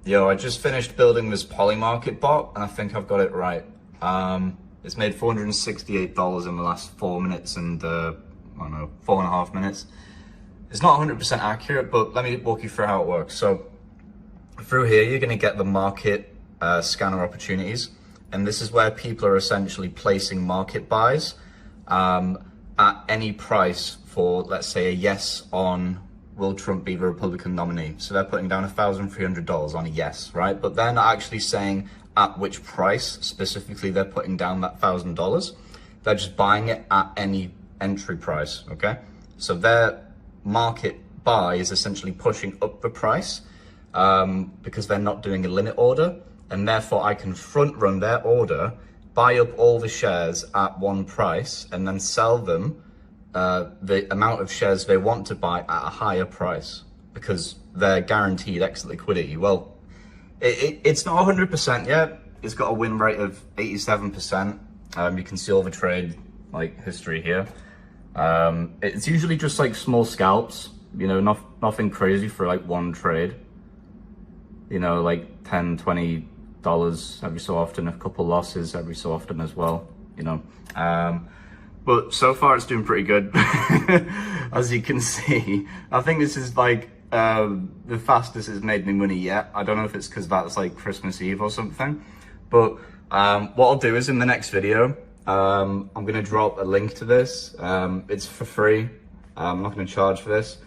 Yo, I just finished building this Polymarket bot, and I think I've got it right. It's made $468 in the last 4 minutes and, I don't know, 4.5 minutes. It's not 100% accurate, but let me walk you through how it works. So, through here, you're going to get the market scanner opportunities, and this is where people are essentially placing market buys at any price for, let's say, a yes on will Trump be the Republican nominee. So they're putting down $1,300 on a yes, right? But they're not actually saying at which price specifically they're putting down that $1,000. They're just buying it at any entry price, okay? So their market buy is essentially pushing up the price because they're not doing a limit order, and therefore I can front run their order, buy up all the shares at one price, and then sell them the amount of shares they want to buy at a higher price because they're guaranteed exit liquidity. Well, it's not 100% yet. It's got a win rate of 87%. You can see all the trade history here. It's usually just like small scalps, you know, nothing crazy for like one trade, you know, like $10, $20 every so often, a couple losses every so often as well, you know. But so far it's doing pretty good. As you can see, I think this is like the fastest it's made me money yet. I don't know if it's because that's like Christmas Eve or something, but what I'll do is in the next video, I'm gonna drop a link to this. It's for free. I'm not gonna charge for this.